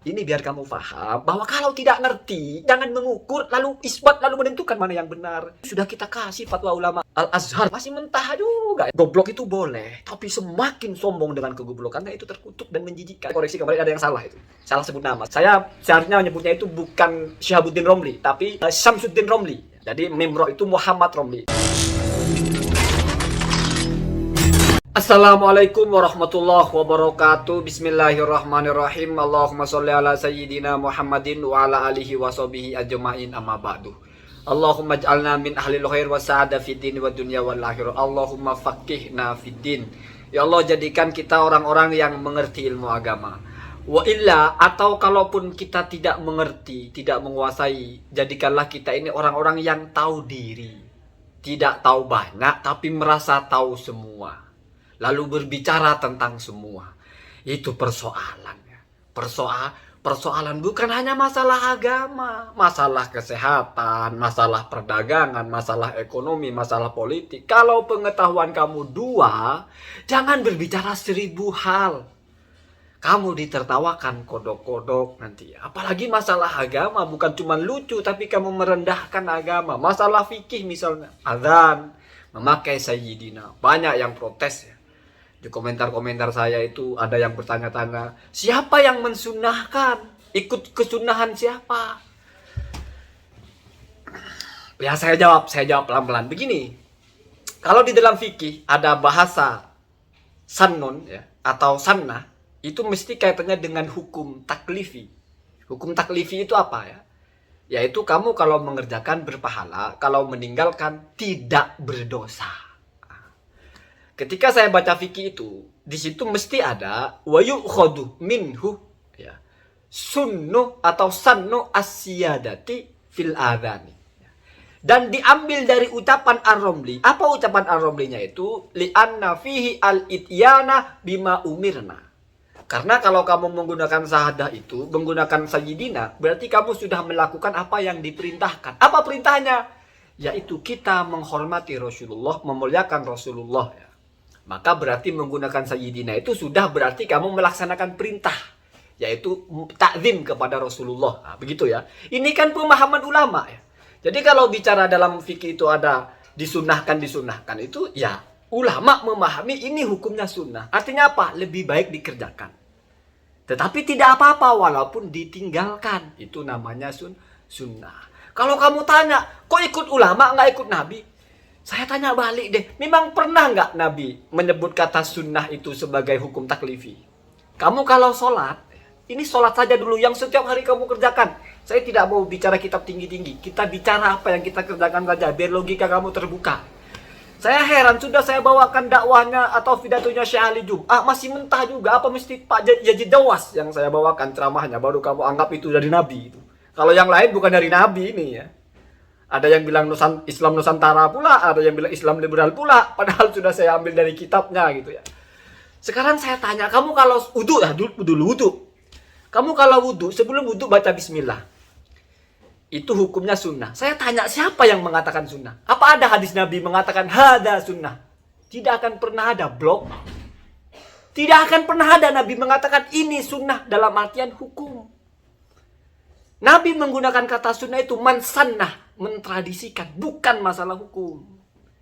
Ini biar kamu paham bahwa kalau tidak ngerti, jangan mengukur, lalu isbat, lalu menentukan mana yang benar. Sudah kita kasih fatwa ulama Al-Azhar, masih mentah juga. Goblok itu boleh, tapi semakin sombong dengan kegoblokannya itu terkutuk dan menjijikkan. Koreksi kemarin ada yang salah itu. Salah sebut nama. Saya seharusnya menyebutnya itu bukan Syihabuddin Romli, tapi Syamsuddin Romli. Jadi Memro itu Muhammad Romli. Assalamualaikum warahmatullahi wabarakatuh. Bismillahirrahmanirrahim. Allahumma sholli ala sayyidina Muhammadin wa ala alihi wa sahbihi ajma'in, amma ba'du. Allahumma ij'alna min ahlil khair wa sa'ada fid din wa dunya wal akhirah. Allahumma faqihna fid din. Ya Allah, jadikan kita orang-orang yang mengerti ilmu agama. Wa illa, atau kalaupun kita tidak mengerti, tidak menguasai, jadikanlah kita ini orang-orang yang tahu diri. Tidak tahu banyak tapi merasa tahu semua. Lalu berbicara tentang semua. Itu persoalannya. Persoalan bukan hanya masalah agama, masalah kesehatan, masalah perdagangan, masalah ekonomi, masalah politik. Kalau pengetahuan kamu dua, jangan berbicara 1000 hal. Kamu ditertawakan kodok-kodok nanti. Apalagi masalah agama, bukan cuma lucu, tapi kamu merendahkan agama. Masalah fikih misalnya, azan, memakai sayyidina. Banyak yang protes ya. Di komentar-komentar saya itu ada yang bertanya-tanya, siapa yang mensunahkan? Ikut kesunahan siapa? Ya saya jawab pelan-pelan. Begini, kalau di dalam fikih ada bahasa sannun ya, atau sannah, itu mesti kaitannya dengan hukum taklifi. Hukum taklifi itu apa ya? Yaitu kamu kalau mengerjakan berpahala, kalau meninggalkan tidak berdosa. Ketika saya baca fikih itu, di situ mesti ada wa yu'khadhu minhu ya, sunnu atau sannu as-siyadati fil adhani. Dan diambil dari ucapan Ar-Romli. Apa ucapan Ar-Romlinya itu? Li'anna fihi al-ityana bima umirna. Karena kalau kamu menggunakan syahadah itu, menggunakan sayyidina, berarti kamu sudah melakukan apa yang diperintahkan. Apa perintahnya? Yaitu kita menghormati Rasulullah, memuliakan Rasulullah ya. Maka berarti menggunakan sayyidina itu sudah berarti kamu melaksanakan perintah, yaitu takzim kepada Rasulullah. Nah, begitu ya. Ini kan pemahaman ulama ya. Jadi kalau bicara dalam fikih itu ada disunahkan itu ya ulama memahami ini hukumnya sunnah. Artinya apa? Lebih baik dikerjakan. Tetapi tidak apa-apa walaupun ditinggalkan. Itu namanya sunnah. Kalau kamu tanya, kok ikut ulama nggak ikut Nabi? Saya tanya balik deh, memang pernah nggak Nabi menyebut kata sunnah itu sebagai hukum taklifi? Kamu kalau sholat, ini sholat saja dulu yang setiap hari kamu kerjakan. Saya tidak mau bicara kitab tinggi-tinggi, kita bicara apa yang kita kerjakan saja, biar logika kamu terbuka. Saya heran, sudah saya bawakan dakwahnya atau pidatonya Syekh Ali Jum'ah, masih mentah juga, apa mesti Pak Yazid Dawas yang saya bawakan ceramahnya, baru kamu anggap itu dari Nabi itu. Kalau yang lain bukan dari Nabi ini ya. Ada yang bilang Islam Nusantara pula, ada yang bilang Islam liberal pula, padahal sudah saya ambil dari kitabnya gitu ya. Sekarang saya tanya, kamu kalau wudu, dulu wudu. Kamu kalau wudu, sebelum wudu baca bismillah. Itu hukumnya sunnah. Saya tanya, siapa yang mengatakan sunnah? Apa ada hadis Nabi mengatakan hada sunnah? Tidak akan pernah ada blok. Tidak akan pernah ada Nabi mengatakan ini sunnah dalam artian hukum. Nabi menggunakan kata sunnah itu mansannah, mentradisikan, bukan masalah hukum.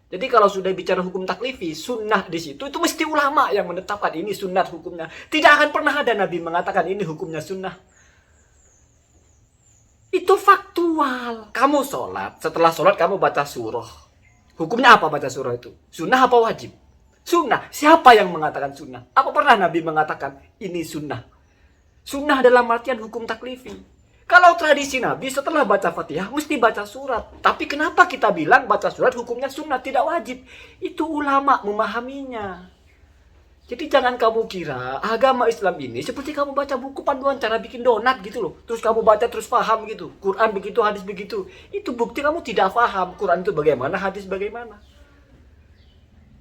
Jadi kalau sudah bicara hukum taklifi, sunnah di situ itu mesti ulama yang menetapkan ini sunnah hukumnya. Tidak akan pernah ada Nabi mengatakan ini hukumnya sunnah. Itu faktual. Kamu sholat, setelah sholat kamu baca surah. Hukumnya apa baca surah itu? Sunnah apa wajib? Sunnah. Siapa yang mengatakan sunnah? Apa pernah Nabi mengatakan ini sunnah? Sunnah dalam artian hukum taklifi. Kalau tradisi Nabi setelah baca Fatihah mesti baca surat. Tapi kenapa kita bilang baca surat hukumnya sunnah, tidak wajib? Itu ulama memahaminya. Jadi jangan kamu kira agama Islam ini seperti kamu baca buku panduan cara bikin donat gitu loh. Terus kamu baca terus paham gitu. Quran begitu, hadis begitu. Itu bukti kamu tidak paham. Quran itu bagaimana, hadis bagaimana.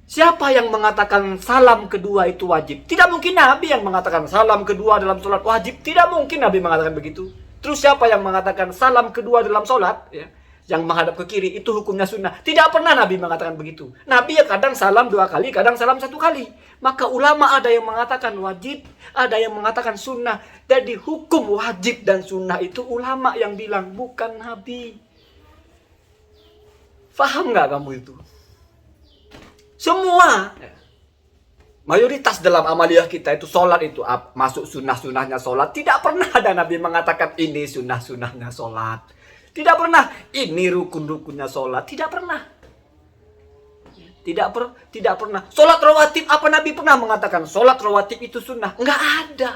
Siapa yang mengatakan salam kedua itu wajib? Tidak mungkin Nabi yang mengatakan salam kedua dalam sholat wajib. Tidak mungkin Nabi mengatakan begitu. Terus siapa yang mengatakan salam kedua dalam sholat? Ya, yang menghadap ke kiri itu hukumnya sunnah. Tidak pernah Nabi mengatakan begitu. Nabi ya kadang salam 2 kali, kadang salam 1 kali. Maka ulama ada yang mengatakan wajib, ada yang mengatakan sunnah. Jadi hukum wajib dan sunnah itu ulama yang bilang, bukan Nabi. Faham nggak kamu itu? Semua mayoritas dalam amaliyah kita itu sholat itu masuk sunnah-sunnahnya sholat. Tidak pernah ada Nabi mengatakan ini sunnah-sunnahnya sholat. Tidak pernah ini rukun-rukunnya sholat. Tidak pernah. Tidak pernah. Sholat rawatib, apa Nabi pernah mengatakan sholat rawatib itu sunnah? Enggak ada.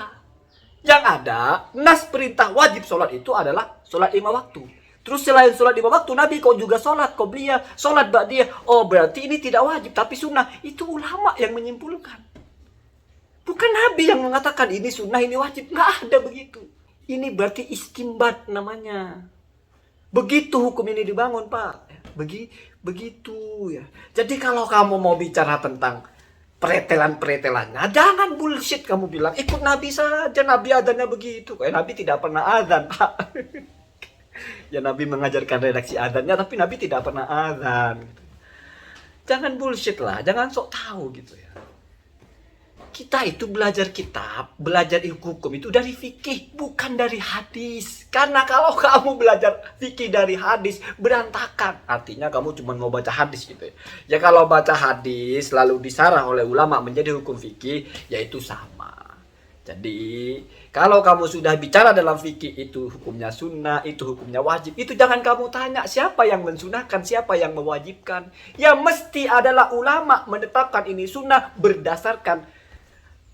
Yang ada, nas perintah wajib sholat itu adalah sholat 5 waktu. Terus selain sholat 5 waktu, Nabi kau juga sholat qobliyah, sholat ba'diyah. Oh berarti ini tidak wajib, tapi sunnah. Itu ulama yang menyimpulkan. Bukan Nabi yang mengatakan ini sunnah, ini wajib. Enggak ada begitu. Ini berarti istimbat namanya. Begitu hukum ini dibangun, Pak. Begitu ya. Jadi kalau kamu mau bicara tentang pretelan-pretelannya, jangan bullshit kamu bilang ikut Nabi saja, Nabi adanya begitu. Nabi tidak pernah adzan, Pak. Ya Nabi mengajarkan redaksi adzannya, tapi Nabi tidak pernah adzan. Jangan bullshit lah, jangan sok tahu gitu ya. Kita itu belajar kitab, belajar hukum itu dari fikih, bukan dari hadis. Karena kalau kamu belajar fikih dari hadis, berantakan. Artinya kamu cuma mau baca hadis gitu ya. Ya kalau baca hadis lalu disarah oleh ulama menjadi hukum fikih, ya itu sama. Jadi kalau kamu sudah bicara dalam fikih itu hukumnya sunnah, itu hukumnya wajib, itu jangan kamu tanya siapa yang mensunahkan, siapa yang mewajibkan. Ya mesti adalah ulama menetapkan ini sunnah berdasarkan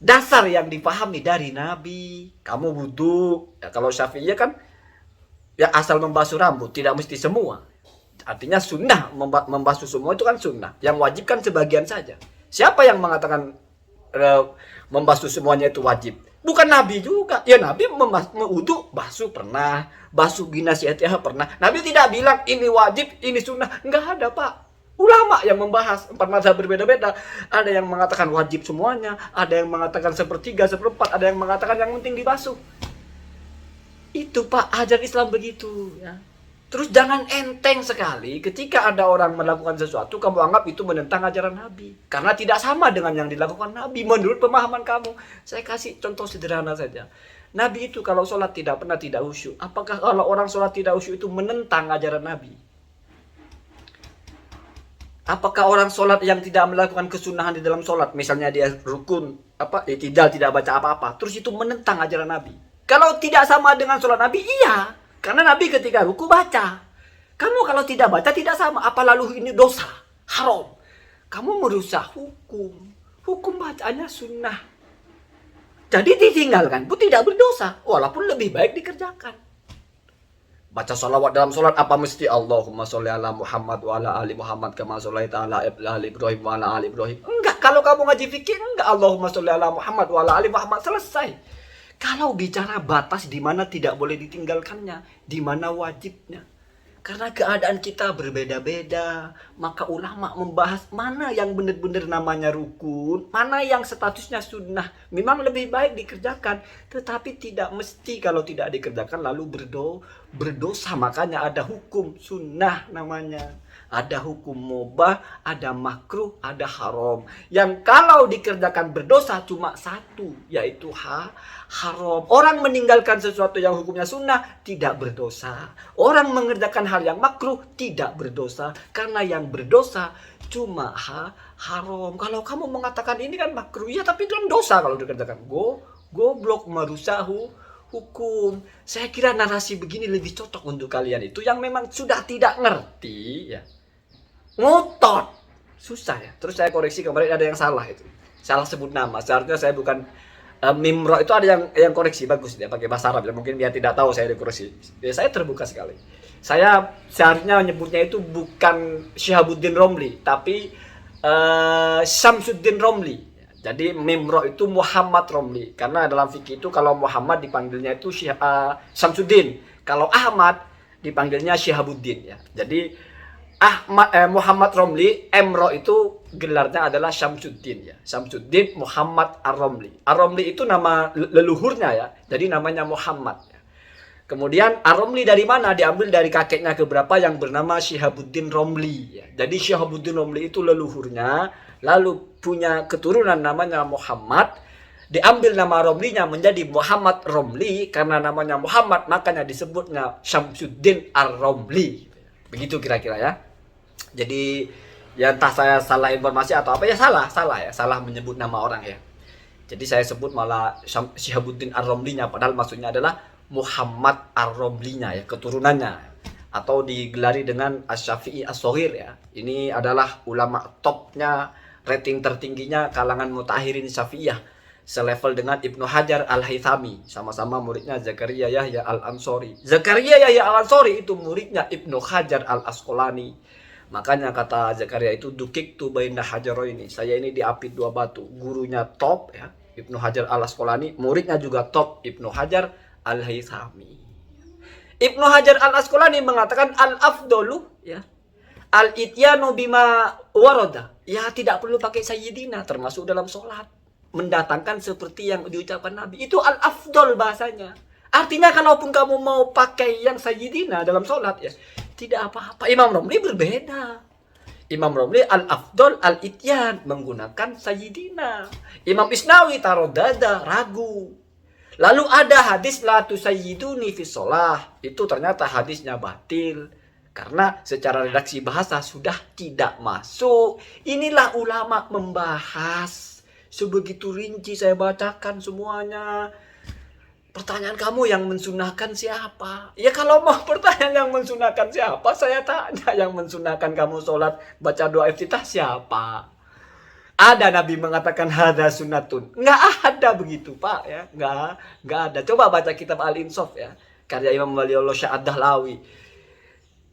dasar yang dipahami dari Nabi. Kamu wudhu, ya kalau Syafi'iyah kan ya asal membasuh rambut, tidak mesti semua. Artinya sunnah membasuh semua itu kan sunnah. Yang wajib kan sebagian saja. Siapa yang mengatakan membasuh semuanya itu wajib? Bukan Nabi juga. Ya Nabi wudhu basuh pernah, basuh binasiyatihah pernah. Nabi tidak bilang ini wajib, ini sunnah. Enggak ada, Pak. Ulama yang membahas 4 mazhab berbeda-beda. Ada yang mengatakan wajib semuanya, ada yang mengatakan 1/3, 1/4, ada yang mengatakan yang penting dibasuh. Itu Pak, ajar Islam begitu ya. Terus jangan enteng sekali ketika ada orang melakukan sesuatu kamu anggap itu menentang ajaran Nabi. Karena tidak sama dengan yang dilakukan Nabi menurut pemahaman kamu. Saya kasih contoh sederhana saja. Nabi itu kalau sholat tidak pernah tidak khusyuk. Apakah kalau orang sholat tidak khusyuk itu menentang ajaran Nabi? Apakah orang sholat yang tidak melakukan kesunahan di dalam sholat, misalnya dia rukun, tidak baca apa-apa, terus itu menentang ajaran Nabi? Kalau tidak sama dengan sholat Nabi, iya. Karena Nabi ketika ruku baca. Kamu kalau tidak baca tidak sama. Apa lalu ini dosa? Haram. Kamu merusak hukum. Hukum bacaannya sunnah. Jadi ditinggalkan pun tidak berdosa. Walaupun lebih baik dikerjakan. Baca salawat dalam sholat apa mesti Allahumma sholli ala Muhammad wa ala ali Muhammad kama sholaita ala ali Ibrahim wa ala ali Ibrahim. Enggak, kalau kamu ngaji fikih enggak Allahumma sholli ala Muhammad wa ala ali Muhammad, selesai. Kalau bicara batas di mana tidak boleh ditinggalkannya, di mana wajibnya. Karena keadaan kita berbeda-beda, maka ulama membahas mana yang benar-benar namanya rukun, mana yang statusnya sunnah. Memang lebih baik dikerjakan, tetapi tidak mesti kalau tidak dikerjakan lalu berdosa. Makanya ada hukum sunnah namanya. Ada hukum mubah, ada makruh, ada haram. Yang kalau dikerjakan berdosa cuma satu, yaitu haram. Orang meninggalkan sesuatu yang hukumnya sunnah tidak berdosa. Orang mengerjakan hal yang makruh tidak berdosa. Karena yang berdosa cuma haram. Kalau kamu mengatakan ini kan makruh, ya tapi itu kan dosa kalau dikerjakan. Goblok, merusak hukum. Saya kira narasi begini lebih cocok untuk kalian itu yang memang sudah tidak ngerti ya. Ngotot. Susah ya. Terus saya koreksi kemarin ada yang salah itu. Salah sebut nama. Seharusnya saya bukan Mimro itu ada yang koreksi bagus dia pakai bahasa Arab ya. Mungkin dia tidak tahu saya dikoreksi. Ya, saya terbuka sekali. Saya seharusnya menyebutnya itu bukan Syihabuddin Romli tapi Syamsuddin Romli. Jadi Mimro itu Muhammad Romli. Karena dalam fikih itu kalau Muhammad dipanggilnya itu Syamsuddin. Kalau Ahmad dipanggilnya Syihabuddin ya. Jadi Muhammad Romli, Emro itu gelarnya adalah Syamsuddin ya. Syamsuddin Muhammad Ar-Romli. Ar-Romli itu nama leluhurnya ya. Jadi namanya Muhammad ya. Kemudian Ar-Romli dari mana? Diambil dari kakeknya keberapa yang bernama Syihabuddin Romli. Ya. Jadi Syihabuddin Romli itu leluhurnya, lalu punya keturunan namanya Muhammad. Diambil nama Romlinya menjadi Muhammad Romli, karena namanya Muhammad makanya disebutnya Syamsuddin Ar-Romli. Begitu kira-kira ya. Jadi ya entah saya salah informasi atau apa ya, salah menyebut nama orang ya. Jadi saya sebut malah Syihabuddin Ar-Romlinya, padahal maksudnya adalah Muhammad Ar-Romlinya ya, keturunannya, atau digelari dengan Asy-Syafi'i As-Shaghir ya. Ini adalah ulama topnya, rating tertingginya kalangan mutaakhirin Syafi'iyah, selevel dengan Ibnu Hajar Al-Haythami, sama-sama muridnya Zakaria Yahya Al-Ansori. Zakaria Yahya Al-Ansori itu muridnya Ibnu Hajar Al-Asqalani. Makanya kata Zakaria itu dukik tu baina hajaroini, saya ini diapit dua batu. Gurunya top ya, Ibnu Hajar Al-Asqalani, muridnya juga top, Ibnu Hajar Al-Haythami. Ibnu Hajar Al-Asqalani mengatakan al-afdolu ya, al-ityanu bima warada. Ya tidak perlu pakai sayyidina, termasuk dalam sholat. Mendatangkan seperti yang diucapkan Nabi. Itu al-afdol bahasanya. Artinya kalaupun kamu mau pakai yang sayyidina dalam sholat ya, tidak apa-apa. Imam Romli berbeda. Imam Romli al-afdol al-ityan, menggunakan sayyidina. Imam Isnawi tarodada, ragu. Lalu ada hadis la tusayyiduni fi sholah. Itu ternyata hadisnya batil, karena secara redaksi bahasa sudah tidak masuk. Inilah ulama membahas. Sebegitu rinci saya bacakan semuanya. Pertanyaan kamu, yang mensunahkan siapa? Ya kalau mau pertanyaan yang mensunahkan siapa, saya tanya yang mensunahkan kamu sholat baca doa iftitah siapa? Ada Nabi mengatakan hadza sunnatun. Nggak ada begitu Pak ya, nggak ada. Coba baca kitab Al-Insaf ya, karya Imam Waliullah Syah Ad-Dahlawi.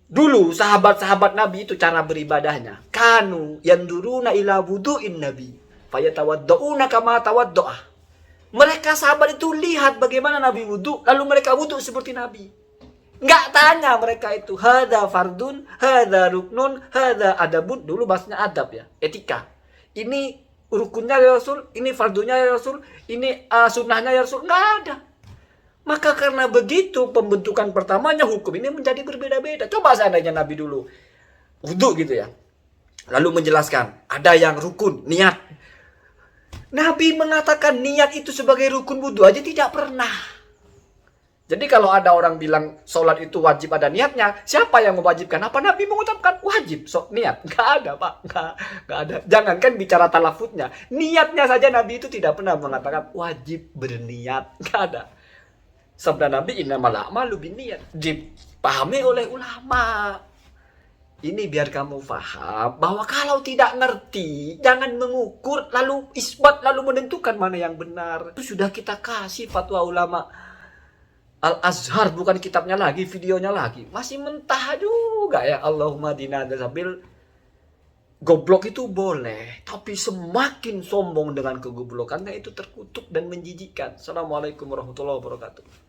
Dulu sahabat-sahabat Nabi itu cara beribadahnya, kanu yanduruna ila wudu'in Nabi fayatawaddauna kama tawaddoa. Mereka sahabat itu lihat bagaimana Nabi wudu, lalu mereka wudu seperti Nabi. Nggak tanya mereka itu hadza fardun, hadza ruknun, hadza adabun. Dulu bahasanya adab ya, etika. Ini rukunnya ya Rasul, ini fardunya ya Rasul, ini sunnahnya ya Rasul. Nggak ada. Maka karena begitu pembentukan pertamanya hukum ini menjadi berbeda-beda. Coba seandainya Nabi dulu wudu gitu ya, lalu menjelaskan ada yang rukun, niat. Nabi mengatakan niat itu sebagai rukun wudu aja tidak pernah. Jadi kalau ada orang bilang sholat itu wajib ada niatnya, siapa yang mewajibkan? Apa Nabi mengucapkan wajib niat? Nggak ada Pak, nggak ada. Jangankan bicara talafutnya, niatnya saja Nabi itu tidak pernah mengatakan wajib berniat, nggak ada. Sabda Nabi innamal a'malu binniyat, dipahami oleh ulama. Ini biar kamu paham bahwa kalau tidak ngerti, jangan mengukur lalu isbat lalu menentukan mana yang benar. Itu sudah kita kasih fatwa ulama Al-Azhar, bukan kitabnya lagi, videonya lagi. Masih mentah juga ya. Allahumma dina sabil. Goblok itu boleh, tapi semakin sombong dengan kegoblokannya itu terkutuk dan menjijikkan. Assalamualaikum warahmatullahi wabarakatuh.